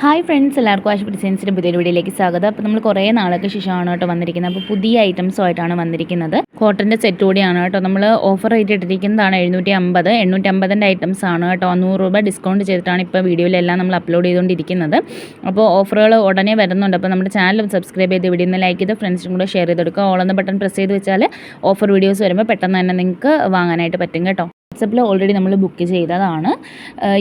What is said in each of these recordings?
Hi friends, എല്ലാവർക്കും ആശുപത്രി ഡിസൈൻസിൻ്റെ പുതിയൊരു വീഡിയോയിലേക്ക് സ്വാഗതം. അപ്പോൾ നമ്മൾ കുറേ നാളൊക്കെ ശേഷമാണ് കേട്ടോ വന്നിരിക്കുന്നത്. അപ്പോൾ പുതിയ ഐറ്റംസുമായിട്ടാണ് വന്നിരിക്കുന്നത്. കോട്ടൻ്റെ സെറ്റ് കൂടിയാണ് കേട്ടോ. നമ്മൾ ഓഫർ റേറ്റ് ഇട്ടിരിക്കുന്നതാണ് 750. 850 ഐറ്റംസ് ആണ് കേട്ടോ. 100 രൂപ ഡിസ്കൗണ്ട് ചെയ്തിട്ടാണ് ഇപ്പോൾ വീഡിയോയിലെല്ലാം നമ്മൾ അപ്ലോഡ് ചെയ്തുകൊണ്ടിരിക്കുന്നത്. അപ്പോൾ ഓഫറുകൾ ഉടനെ വരുന്നുണ്ട്. അപ്പോൾ നമ്മുടെ ചാനൽ സബ്സ്ക്രൈബ് ചെയ്ത് വീഡിയോ ഒന്ന് ലൈക്ക് ചെയ്ത് ഫ്രണ്ട്സിനും കൂടെ ഷെയർ ചെയ്ത് കൊടുക്കുക. ഓൾ എന്ന ബട്ടൺ പ്രസ് ചെയ്ത് വെച്ചാൽ ഓഫർ വീഡിയോസ് വരുമ്പോൾ പെട്ടെന്ന് തന്നെ നിങ്ങൾക്ക് വാങ്ങാനായിട്ട് പറ്റും കേട്ടോ. വാട്സപ്പിൽ ഓൾറെഡി നമ്മൾ ബുക്ക് ചെയ്തതാണ്.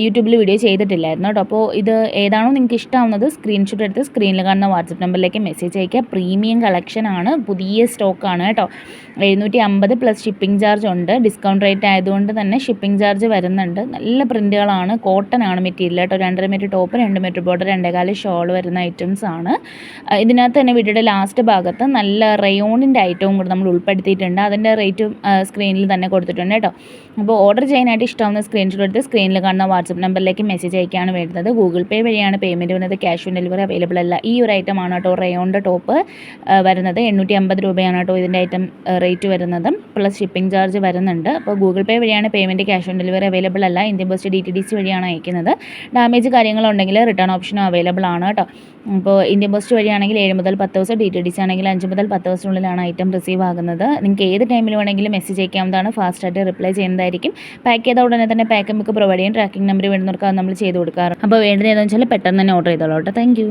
യൂട്യൂബിൽ വീഡിയോ ചെയ്തിട്ടില്ലായിരുന്നു കേട്ടോ. അപ്പോൾ ഇത് ഏതാണോ നിങ്ങൾക്ക് ഇഷ്ടമാവുന്നത് സ്ക്രീൻഷോട്ട് എടുത്ത് സ്ക്രീനിൽ കാണുന്ന വാട്സപ്പ് നമ്പറിലേക്ക് മെസ്സേജ് അയയ്ക്കുക. പ്രീമിയം കളക്ഷനാണ്, പുതിയ സ്റ്റോക്കാണ് കേട്ടോ. 750 പ്ലസ് ഷിപ്പിംഗ് ചാർജ് ഉണ്ട്. ഡിസ്കൗണ്ട് റേറ്റ് ആയതുകൊണ്ട് തന്നെ ഷിപ്പിംഗ് ചാർജ് വരുന്നുണ്ട്. നല്ല പ്രിൻറ്റുകളാണ്, കോട്ടൺ ആണ് മെറ്റീരിയൽ കേട്ടോ. 2.5 metre top, 2 metre border, 2.25 shawl വരുന്ന ഐറ്റംസ് ആണ്. ഇതിനകത്ത് തന്നെ വീഡിയോയുടെ ലാസ്റ്റ് ഭാഗത്ത് നല്ല റയോണിൻ്റെ ഐറ്റവും കൂടെ നമ്മൾ ഉൾപ്പെടുത്തിയിട്ടുണ്ട്. അതിൻ്റെ റേറ്റും സ്ക്രീനിൽ തന്നെ കൊടുത്തിട്ടുണ്ട് കേട്ടോ. അപ്പോൾ ഓർഡർ ചെയ്യാനായിട്ട് ഇഷ്ടമാവുന്ന സ്ക്രീൻഷോട്ട് എടുത്ത് സ്ക്രീനിൽ കാണുന്ന വാട്സപ്പ് നമ്പറിലേക്ക് മെസ്സേജ് അയക്കുകയാണ് വേണ്ടത്. ഗൂഗിൾ പേ വഴിയാണ് പേയ്മെൻറ്റ് വരുന്നത്. ക്യാഷ് ഓൺ ഡെലിവറി അവൈലബിൾ അല്ല. ഈ ഒരു ഐറ്റം ആണ് കേട്ടോ റയോണിൻ്റെ ടോപ്പ് വരുന്നത്. 850 രൂപയാണ് കേട്ടോ ഇതിൻ്റെ ഐറ്റം റേറ്റ് വരുന്നത്. പ്ലസ് ഷിപ്പിംഗ് ചാർജ് വരുന്നുണ്ട്. അപ്പോൾ ഗൂഗിൾ പേ വഴിയാണ് payment, cash on delivery available അല്ല. ഇന്ത്യൻ പോസ്റ്റ് DTDC വഴിയാണ് അയക്കുന്നത്. ഡാമേജ് കാര്യങ്ങളുണ്ടെങ്കിൽ റിട്ടേൺ ഓപ്ഷനും അവൈലബിൾ ആണ് കേട്ടോ. അപ്പോൾ ഇന്ത്യൻ പോസ്റ്റ് വഴിയാണെങ്കിൽ 7 മുതൽ 10 ദിവസം, DTDC ആണെങ്കിൽ 5 മുതൽ 10 ദിവസത്തിനുള്ളിലാണ് ഐറ്റം റിസീവ് ആകുന്നത്. നിങ്ങൾക്ക് ഏത് ടൈമിൽ വേണമെങ്കിലും മെസ്സേജ് അയക്കാവുന്നതാണ്. ഫാസ്റ്റായിട്ട് റിപ്ലൈ ചെയ്യുന്നതായിരിക്കും. പാക്ക് ചെയ്ത ഉടനെ തന്നെ പാക്ക് നമുക്ക് പ്രൊവൈഡ് ചെയ്യും. ട്രാക്കിംഗ് നമ്പർ വേണ്ടുന്നവർക്ക് അത് നമ്മൾ ചെയ്ത് കൊടുക്കാറ്. അപ്പോൾ വേണ്ടത് ഏതാണെന്ന് വെച്ചാൽ പെട്ടെന്ന് തന്നെ ഓർഡർ ചെയ്തോളൂ കേട്ടോ. താങ്ക്